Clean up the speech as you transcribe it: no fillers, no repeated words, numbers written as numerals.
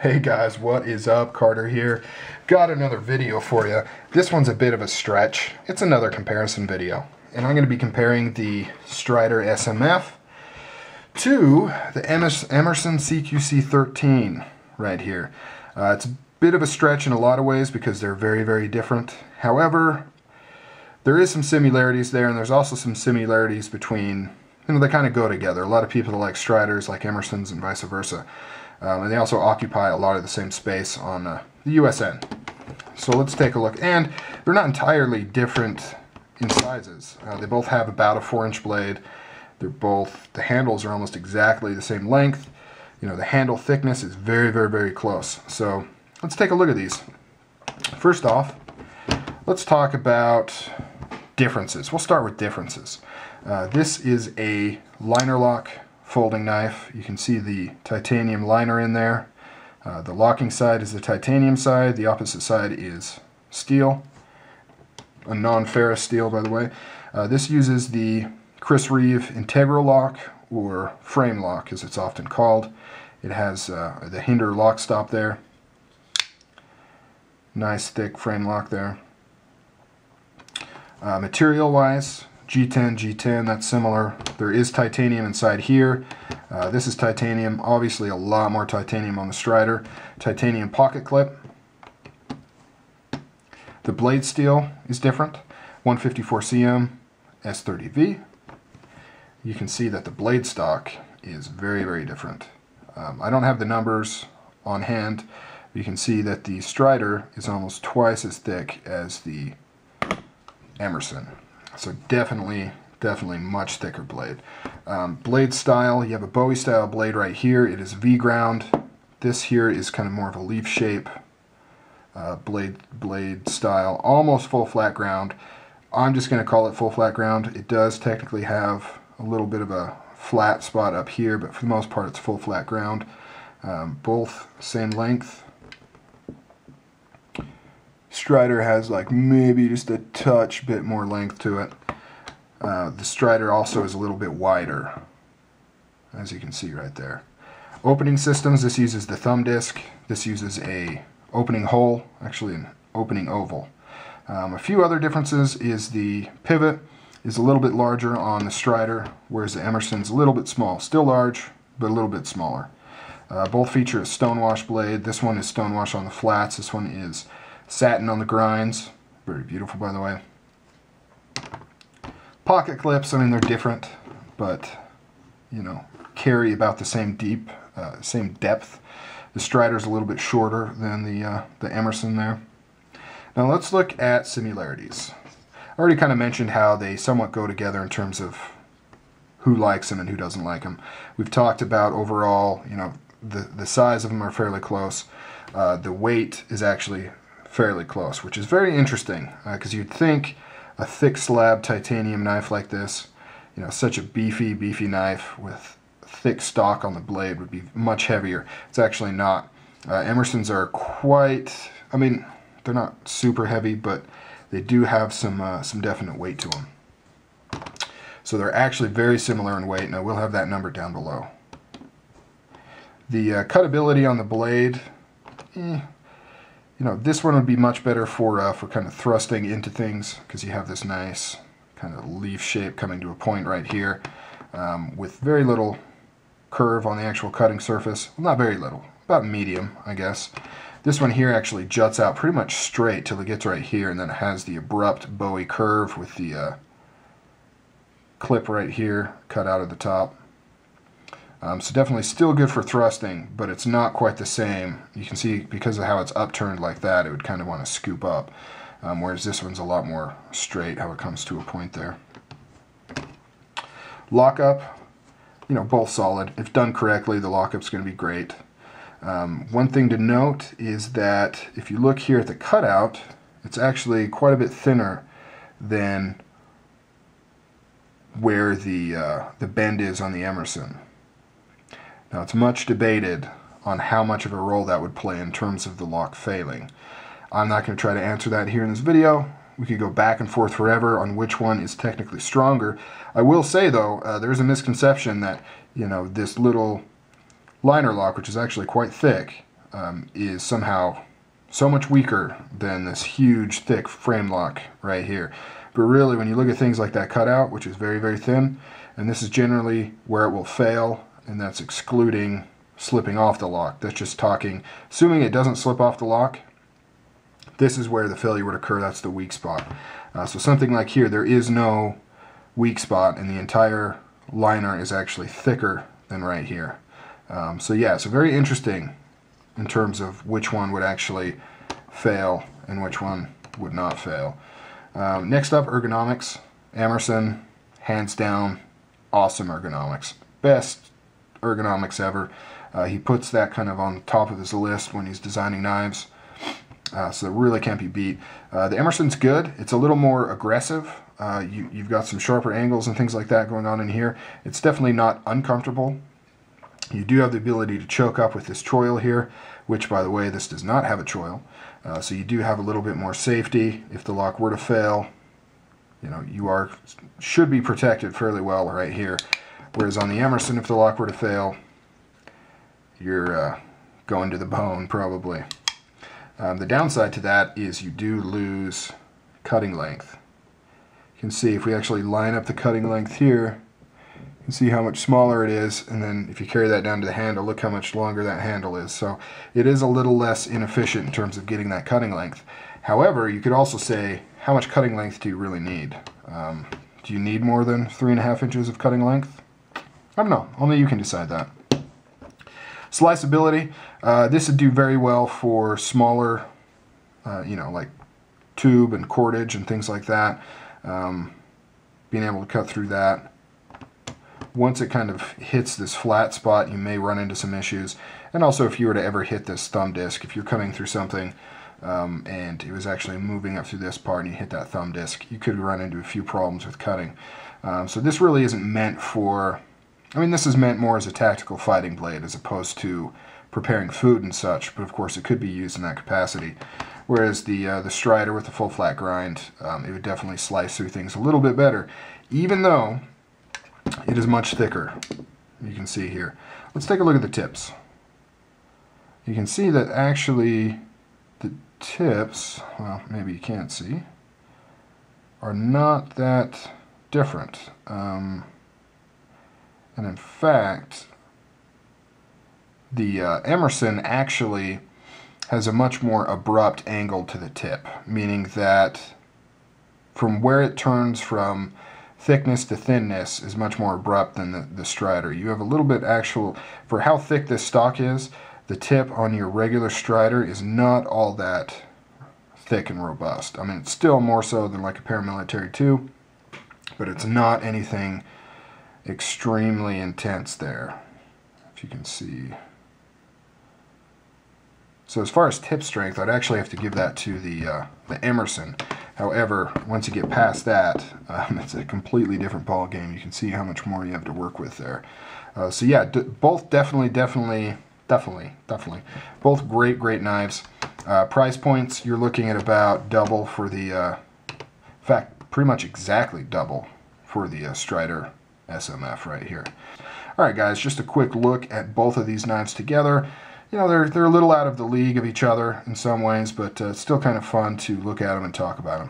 Hey guys, what is up? Carter here. Got another video for you. This one's a bit of a stretch. It's another comparison video. And I'm going to be comparing the Strider SMF to the Emerson CQC-13 right here. It's a bit of a stretch in a lot of ways because they're very, very different. However, there is some similarities there, and there's also some similarities between, they kind of go together. A lot of people like Striders, like Emersons, and vice versa. And they also occupy a lot of the same space on the USN. So let's take a look. And they're not entirely different in sizes. They both have about a 4-inch blade. The handles are almost exactly the same length. The handle thickness is very, very, very close. So let's take a look at these. First off, let's talk about differences. We'll start with differences. This is a liner lock folding knife. You can see the titanium liner in there. The locking side is the titanium side. The opposite side is steel. A non-ferrous steel, by the way. This uses the Chris Reeve integral lock, or frame lock as it's often called. It has the hinder lock stop there. Nice thick frame lock there. Material wise, G10, that's similar. There is titanium inside here. This is titanium, obviously a lot more titanium on the Strider. Titanium pocket clip. The blade steel is different. 154 cm S30V. You can see that the blade stock is very, very different. I don't have the numbers on hand. You can see that the Strider is almost twice as thick as the Emerson. So definitely much thicker blade. Blade style, you have a Bowie style blade right here. It is V-ground. This here is kind of more of a leaf shape blade style. Almost full flat ground. I'm just going to call it full flat ground. It does technically have a little bit of a flat spot up here, but for the most part it's full flat ground. Both same length. Strider has like maybe just a touch bit more length to it. The Strider also is a little bit wider, as you can see right there. Opening systems, this uses the thumb disc. This uses a opening hole, actually an opening oval. A few other differences is the pivot is a little bit larger on the Strider, whereas the Emerson's a little bit small. Still large, but a little bit smaller. Both feature a Stonewash blade. This one is Stonewash on the flats. This one is satin on the grinds. Very beautiful, by the way. Pocket clips, they're different, but carry about the same same depth. The Strider's a little bit shorter than the Emerson there. Now let's look at similarities. I already kind of mentioned how they somewhat go together in terms of who likes them and who doesn't like them. We've talked about overall, the size of them are fairly close. The weight is actually fairly close, which is very interesting because you'd think a thick slab titanium knife like this, such a beefy knife with thick stock on the blade would be much heavier. It's actually not. Emerson's are quite, they're not super heavy, but they do have some definite weight to them. So they're actually very similar in weight. Now we'll have that number down below. The cutability on the blade, this one would be much better for kind of thrusting into things because you have this nice kind of leaf shape coming to a point right here with very little curve on the actual cutting surface. Well, not very little, about medium, I guess. This one here actually juts out pretty much straight till it gets right here, and then it has the abrupt Bowie curve with the clip right here cut out of the top. So definitely still good for thrusting, but it's not quite the same. You can see because of how it's upturned like that, it would kind of want to scoop up, whereas this one's a lot more straight how it comes to a point there. Lockup, both solid. If done correctly, the lockup's going to be great. One thing to note is that if you look here at the cutout, it's actually quite a bit thinner than where the bend is on the Emerson. Now it's much debated on how much of a role that would play in terms of the lock failing. I'm not going to try to answer that here in this video. We could go back and forth forever on which one is technically stronger. I will say though, there's a misconception that this little liner lock, which is actually quite thick, is somehow so much weaker than this huge thick frame lock right here. But really, when you look at things like that cutout, which is very, very thin, and this is generally where it will fail, and that's excluding slipping off the lock. That's just talking, assuming it doesn't slip off the lock, this is where the failure would occur. That's the weak spot. So something like here, there is no weak spot, and the entire liner is actually thicker than right here. So yeah, so very interesting in terms of which one would actually fail and which one would not fail. Next up, Ergonomics. Emerson, hands down, awesome ergonomics. Best ergonomics ever. He puts that kind of on top of his list when he's designing knives. So it really can't be beat. The Emerson's good. It's a little more aggressive. You've got some sharper angles and things like that going on in here. It's definitely not uncomfortable. You do have the ability to choke up with this choil here, which, by the way, this does not have a choil. So you do have a little bit more safety. If the lock were to fail, you know, should be protected fairly well right here. Whereas on the Emerson, if the lock were to fail, you're going to the bone probably. The downside to that is you do lose cutting length. You can see if we actually line up the cutting length here, you can see how much smaller it is, and then if you carry that down to the handle, look how much longer that handle is. So it is a little less inefficient in terms of getting that cutting length. However, you could also say, how much cutting length do you really need? Do you need more than 3.5 inches of cutting length? I don't know. Only you can decide that. Sliceability. This would do very well for smaller, you know, like tube and cordage and things like that. Being able to cut through that. Once it kind of hits this flat spot, you may run into some issues. And also, if you were to ever hit this thumb disc, if you're cutting through something and it was actually moving up through this part and you hit that thumb disc, you could run into a few problems with cutting. So this really isn't meant for, I mean, this is meant more as a tactical fighting blade as opposed to preparing food and such, but of course it could be used in that capacity. Whereas the Strider with the full flat grind, it would definitely slice through things a little bit better, even though it is much thicker. You can see here. Let's take a look at the tips. You can see that actually the tips, well, maybe you can't see, are not that different. And in fact, the Emerson actually has a much more abrupt angle to the tip, meaning that from where it turns from thickness to thinness is much more abrupt than the Strider. You have a little bit actual, for how thick this stock is, the tip on your regular Strider is not all that thick and robust. I mean, it's still more so than like a Paramilitary 2, but it's not anything extremely intense there, if you can see. So as far as tip strength, I'd actually have to give that to the Emerson. However, once you get past that, it's a completely different ball game. You can see how much more you have to work with there. So yeah, both definitely, both great knives. Price points, you're looking at about double for the, in fact, pretty much exactly double for the Strider SMF right here. Alright guys, just a quick look at both of these knives together. You know, they're a little out of the league of each other in some ways, but it's still kind of fun to look at them and talk about them.